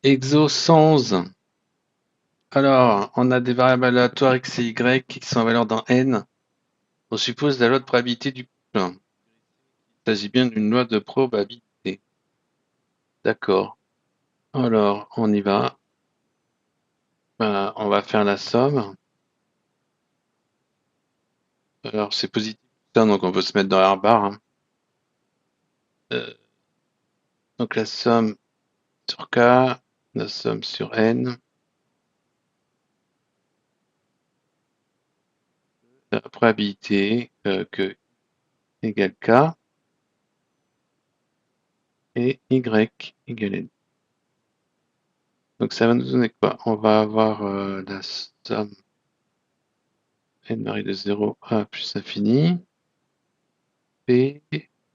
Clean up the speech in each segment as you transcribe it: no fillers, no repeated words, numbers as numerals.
Exo 111. Alors, on a des variables aléatoires x et y qui sont en valeur dans n. On suppose la loi de probabilité du couple. Il s'agit bien d'une loi de probabilité. D'accord. Alors, on y va. On va faire la somme. Alors, c'est positif, donc on peut se mettre dans la barre, hein. Euh, donc la somme sur k, la somme sur n, la probabilité que égale k et y égale n. Donc ça va nous donner quoi? On va avoir la somme n varie de 0 à plus infini, p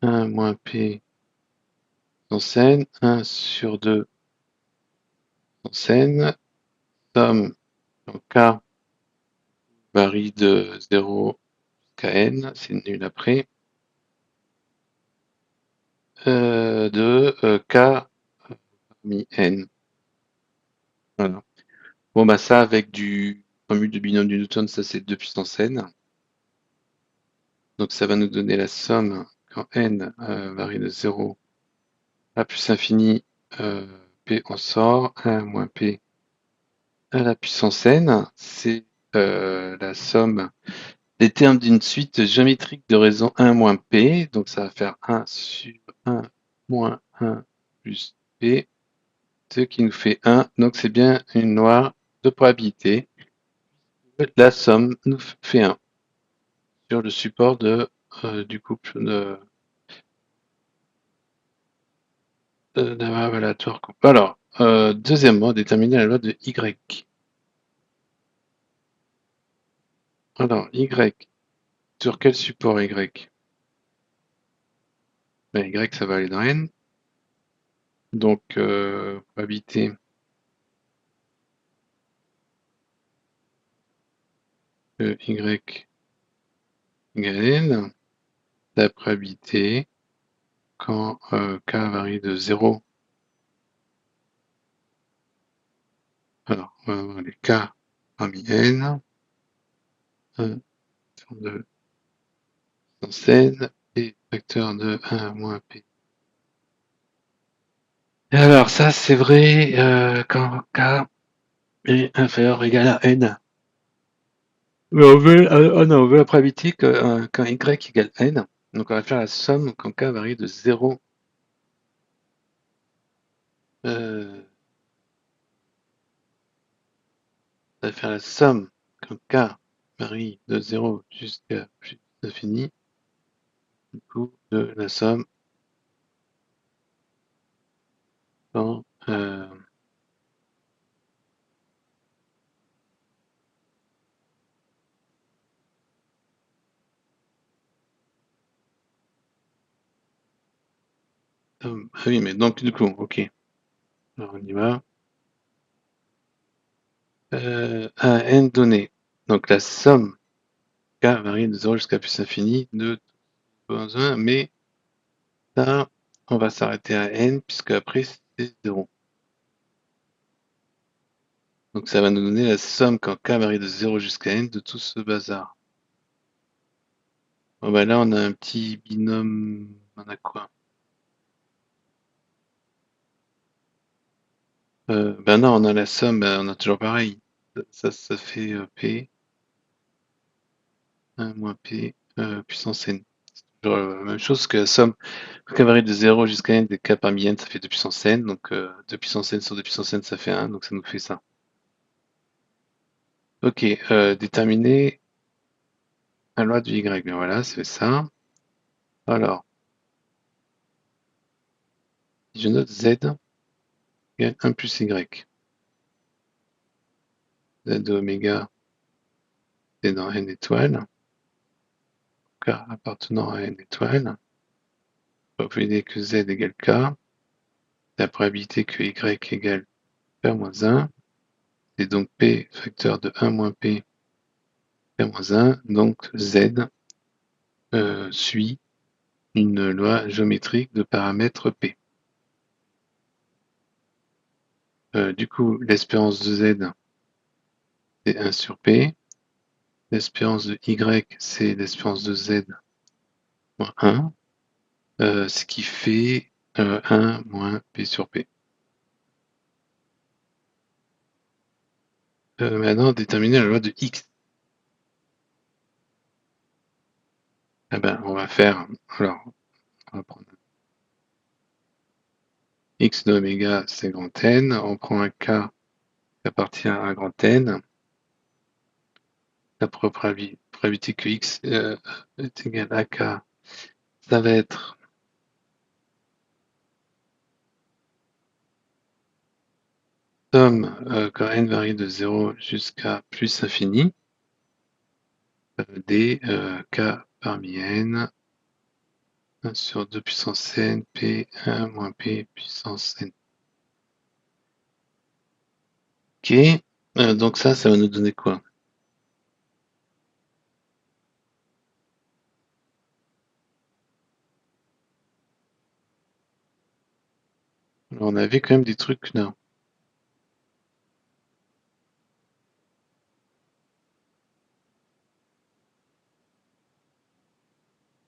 1 moins p sans n, 1 sur 2 sans n, somme en k varie de 0 jusqu'à n, c'est nul après, de k parmi n. Voilà. Bon bah ça avec du formule de binôme du Newton, ça c'est 2 puissance n. Donc ça va nous donner la somme quand n varie de 0 à plus infini, p en sort, 1 moins p à la puissance n, c'est la somme des termes d'une suite géométrique de raison 1 moins p, donc ça va faire 1 sur 1 moins 1 plus p, ce qui nous fait 1, donc c'est bien une loi de probabilité. La somme nous fait 1 sur le support du couple de variable aléatoire couple. Alors, deuxièmement, déterminer la loi de y. Alors, y, sur quel support y? Ben, y, ça va aller dans n. Donc, probabilité que y égale n, la probabilité quand k varie de 0. Alors, on va avoir les k parmi n, 1 sur 2 sans n, et facteur de 1 moins p. Et alors, ça, c'est vrai quand k est inférieur ou égal à n. Mais on veut, non, on veut la probabilité que quand y égale n, donc on va faire la somme quand k varie de 0. On va faire la somme quand k varie de 0 jusqu'à plus l'infini, du coup, de la somme quand ah oui, mais donc du coup, ok. Alors on y va. À n donné. Donc la somme k varie de 0 jusqu'à plus infini de 1, mais ça, on va s'arrêter à n, puisque après c'est 0. Donc ça va nous donner la somme quand k varie de 0 jusqu'à n de tout ce bazar. Bon bah là on a un petit binôme, on a quoi? Ben non, on a la somme, on a toujours pareil. Ça fait p, 1 moins p puissance n. C'est toujours la même chose que la somme quand k varie de 0 jusqu'à n de k parmi n, ça fait 2 puissance n. Donc 2 puissance n sur 2 puissance n, ça fait 1, donc ça nous fait ça. Ok, déterminer la loi du y. Ben voilà, c'est ça. Alors, si je note z égale 1 plus y. Z de oméga, c'est dans n étoiles. K appartenant à n étoiles. Probabilité que z égale k. La probabilité que y égale p moins 1. C'est donc p facteur de 1 moins p, p moins 1. Donc z suit une loi géométrique de paramètre p. Du coup, l'espérance de Z, c'est 1 sur P. L'espérance de Y, c'est l'espérance de Z moins 1, ce qui fait 1 moins P sur P. Maintenant, déterminer la loi de X. Eh ben, on va faire, alors, on va prendre X de oméga, c'est grand N. On prend un K qui appartient à grand N. La probabilité que X est égal à K, ça va être somme quand N varie de 0 jusqu'à plus infini des K parmi N 1 sur 2 puissance N, P1 moins P puissance N. Ok, donc ça va nous donner quoi? Alors, on avait quand même des trucs là.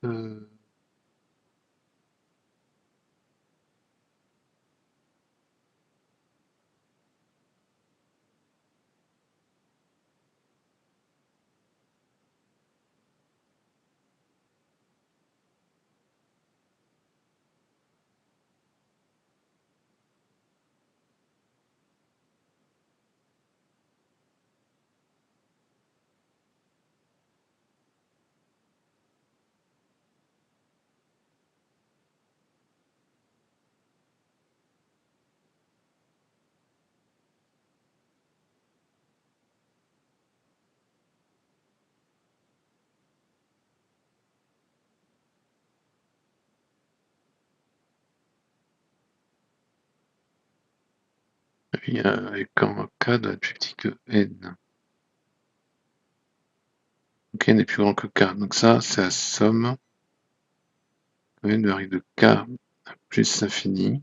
Euh, il y a quand K doit être plus petit que N. Donc N est plus grand que K. Donc ça, c'est la somme. N varie de K à plus infini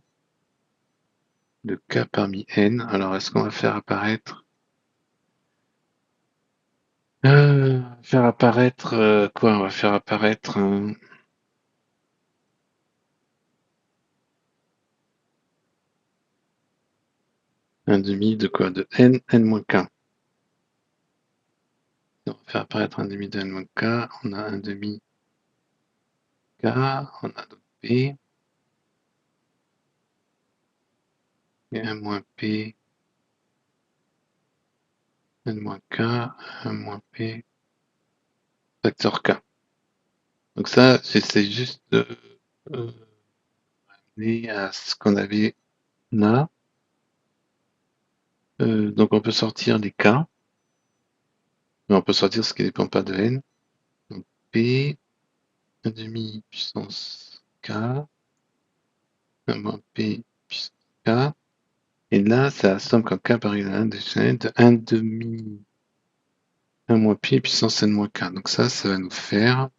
de K parmi N. Alors, est-ce qu'on va faire apparaître quoi? On va faire apparaître un demi de quoi? De N, N moins K. On va faire apparaître un demi de N moins K. On a un demi K. On a donc P. Et 1 moins P. N moins K. 1 moins P. Facteur K. Donc ça, j'essaie juste de ramener à ce qu'on avait là. Donc on peut sortir les K. Mais on peut sortir ce qui ne dépend pas de N. Donc P. 1 demi puissance K. 1 moins P puissance K. Et là, c'est la somme quand K parie à 1 de 1 demi 1 moins P puissance N moins K. Donc ça va nous faire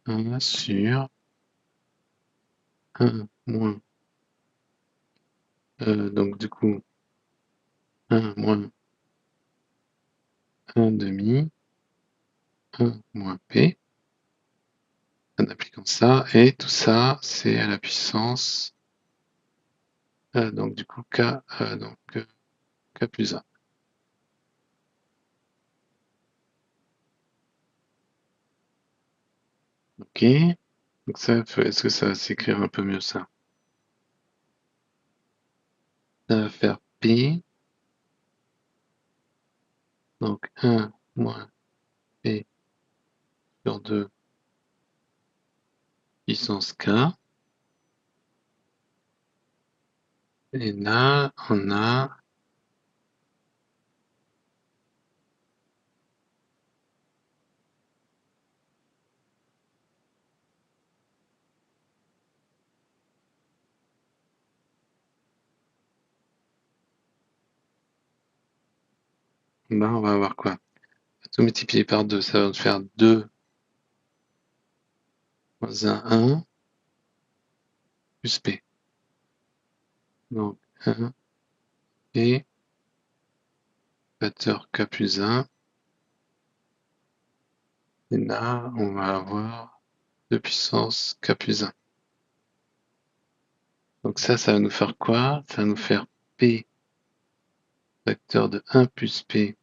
1 sur 1 moins, donc du coup, 1 moins 1 demi, 1 moins P, en appliquant ça, et tout ça, c'est à la puissance, donc du coup, K plus 1. Ok, donc ça, est-ce que ça va s'écrire un peu mieux ça? Ça va faire P, donc 1 moins P sur 2 puissance K. Et là, on a là, on va avoir quoi? Tout multiplié par 2, ça va nous faire 2 moins 1, 1, plus P. Donc 1 et facteur k plus 1. Et là, on va avoir 2 puissance k plus 1. Donc ça va nous faire quoi? Ça va nous faire p facteur de 1 plus p,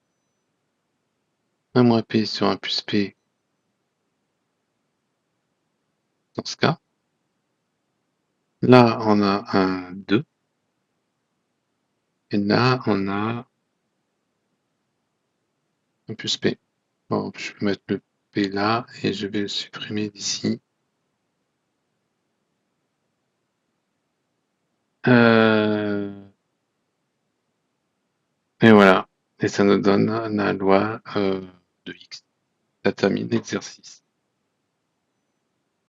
1 moins p sur 1 plus p, dans ce cas. Là, on a un 2. Et là, on a 1 plus p. Bon, je vais mettre le p là et je vais le supprimer d'ici. Et voilà. Et ça nous donne la loi de x. Ça termine l'exercice.